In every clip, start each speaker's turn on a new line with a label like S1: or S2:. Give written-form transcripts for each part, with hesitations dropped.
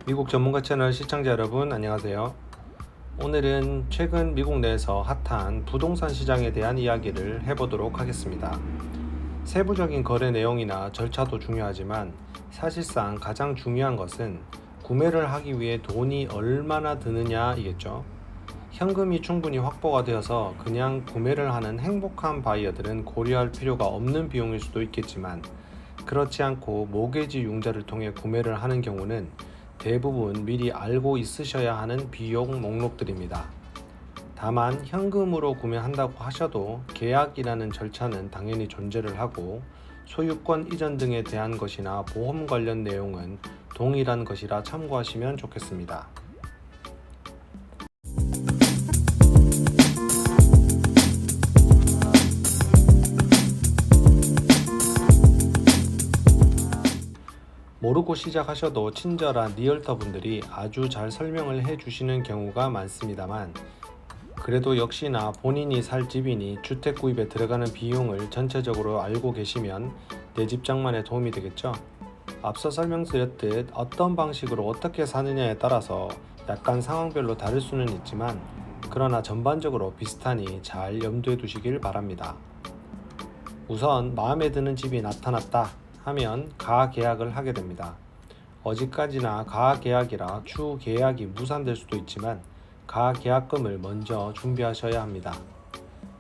S1: 미국 전문가 채널 시청자 여러분 안녕하세요. 오늘은 최근 미국 내에서 핫한 부동산 시장에 대한 이야기를 해보도록 하겠습니다. 세부적인 거래 내용이나 절차도 중요하지만 사실상 가장 중요한 것은 구매를 하기 위해 돈이 얼마나 드느냐이겠죠. 현금이 충분히 확보가 되어서 그냥 구매를 하는 행복한 바이어들은 고려할 필요가 없는 비용일 수도 있겠지만, 그렇지 않고 모게지 융자를 통해 구매를 하는 경우는 대부분 미리 알고 있으셔야 하는 비용 목록들입니다. 다만 현금으로 구매한다고 하셔도 계약이라는 절차는 당연히 존재를 하고, 소유권 이전 등에 대한 것이나 보험 관련 내용은 동일한 것이라 참고하시면 좋겠습니다. 모르고 시작하셔도 친절한 리얼터 분들이 아주 잘 설명을 해주시는 경우가 많습니다만, 그래도 역시나 본인이 살 집이니 주택 구입에 들어가는 비용을 전체적으로 알고 계시면 내 집 장만에 도움이 되겠죠. 앞서 설명드렸듯 어떤 방식으로 어떻게 사느냐에 따라서 약간 상황별로 다를 수는 있지만, 그러나 전반적으로 비슷하니 잘 염두에 두시길 바랍니다. 우선 마음에 드는 집이 나타났다 하면 가계약을 하게 됩니다. 어디까지나 가계약이라 추후 계약이 무산될 수도 있지만 가계약금을 먼저 준비하셔야 합니다.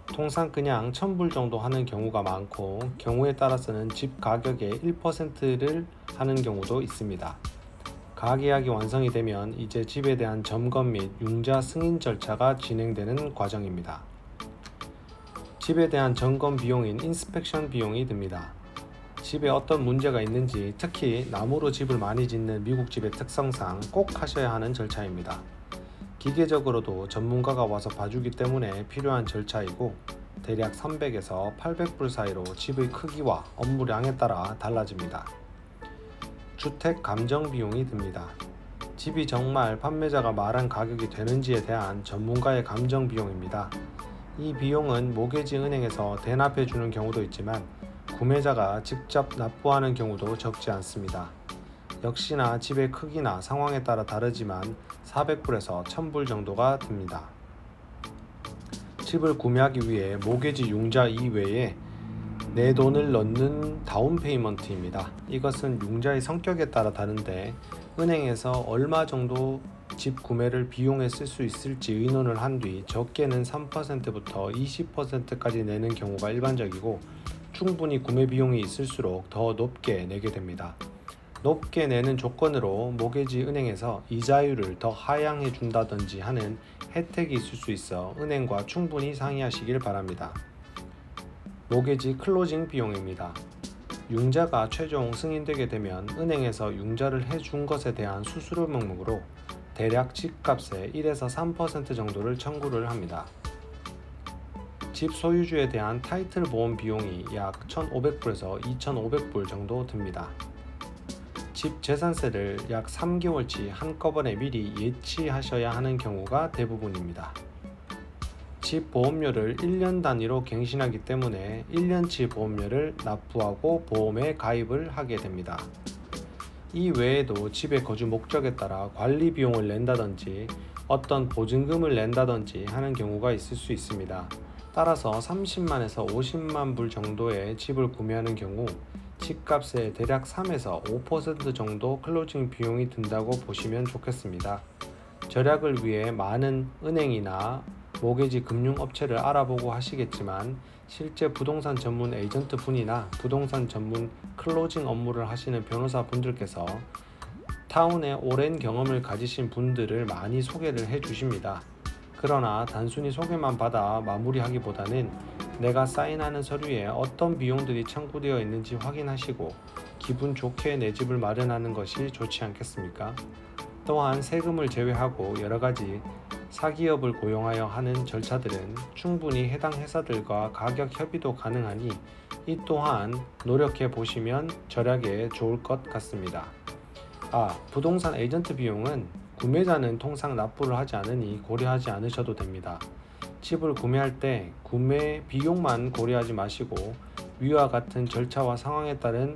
S1: 통상 그냥 1000불 정도 하는 경우가 많고, 경우에 따라서는 집 가격의 1%를 하는 경우도 있습니다. 가계약이 완성이 되면 이제 집에 대한 점검 및 융자 승인 절차가 진행되는 과정입니다. 집에 대한 점검 비용인 인스펙션 비용이 듭니다. 집에 어떤 문제가 있는지, 특히 나무로 집을 많이 짓는 미국 집의 특성상 꼭 하셔야 하는 절차입니다. 기계적으로도 전문가가 와서 봐주기 때문에 필요한 절차이고, 대략 300에서 800불 사이로 집의 크기와 업무량에 따라 달라집니다. 주택 감정 비용이 듭니다. 집이 정말 판매자가 말한 가격이 되는지에 대한 전문가의 감정 비용입니다. 이 비용은 모게지 은행에서 대납해 주는 경우도 있지만 구매자가 직접 납부하는 경우도 적지 않습니다. 역시나 집의 크기나 상황에 따라 다르지만 400불에서 1000불 정도가 듭니다. 집을 구매하기 위해 모게지 융자 이외에 내 돈을 넣는 다운 페이먼트입니다. 이것은 융자의 성격에 따라 다른데, 은행에서 얼마 정도 집 구매를 비용에 쓸 수 있을지 의논을 한 뒤 적게는 3%부터 20%까지 내는 경우가 일반적이고, 충분히 구매 비용이 있을수록 더 높게 내게 됩니다. 높게 내는 조건으로 모게지 은행에서 이자율을 더 하향해 준다든지 하는 혜택이 있을 수 있어 은행과 충분히 상의하시길 바랍니다. 모게지 클로징 비용입니다. 융자가 최종 승인되게 되면 은행에서 융자를 해준 것에 대한 수수료 명목으로 대략 집값의 1에서 3% 정도를 청구를 합니다. 집 소유주에 대한 타이틀 보험 비용이 약 1,500불에서 2,500불 정도 듭니다. 집 재산세를 약 3개월치 한꺼번에 미리 예치하셔야 하는 경우가 대부분입니다. 집 보험료를 1년 단위로 갱신하기 때문에 1년치 보험료를 납부하고 보험에 가입을 하게 됩니다. 이 외에도 집의 거주 목적에 따라 관리 비용을 낸다든지 어떤 보증금을 낸다든지 하는 경우가 있을 수 있습니다. 따라서 30만에서 50만 불 정도의 집을 구매하는 경우 집값의 대략 3에서 5% 정도 클로징 비용이 든다고 보시면 좋겠습니다. 절약을 위해 많은 은행이나 모게지 금융업체를 알아보고 하시겠지만, 실제 부동산 전문 에이전트 분이나 부동산 전문 클로징 업무를 하시는 변호사 분들께서 타운에 오랜 경험을 가지신 분들을 많이 소개를 해 주십니다. 그러나 단순히 소개만 받아 마무리하기보다는 내가 사인하는 서류에 어떤 비용들이 청구되어 있는지 확인하시고 기분 좋게 내 집을 마련하는 것이 좋지 않겠습니까? 또한 세금을 제외하고 여러가지 사기업을 고용하여 하는 절차들은 충분히 해당 회사들과 가격 협의도 가능하니 이 또한 노력해 보시면 절약에 좋을 것 같습니다. 부동산 에이전트 비용은 구매자는 통상 납부를 하지 않으니 고려하지 않으셔도 됩니다. 집을 구매할 때 구매 비용만 고려하지 마시고 위와 같은 절차와 상황에 따른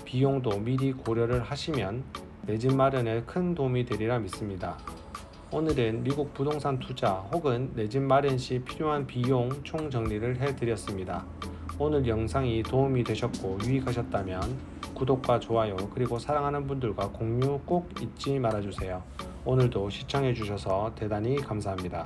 S1: 비용도 미리 고려를 하시면 내 집 마련에 큰 도움이 되리라 믿습니다. 오늘은 미국 부동산 투자 혹은 내 집 마련 시 필요한 비용 총 정리를 해드렸습니다. 오늘 영상이 도움이 되셨고 유익하셨다면 구독과 좋아요 그리고 사랑하는 분들과 공유 꼭 잊지 말아주세요. 오늘도 시청해주셔서 대단히 감사합니다.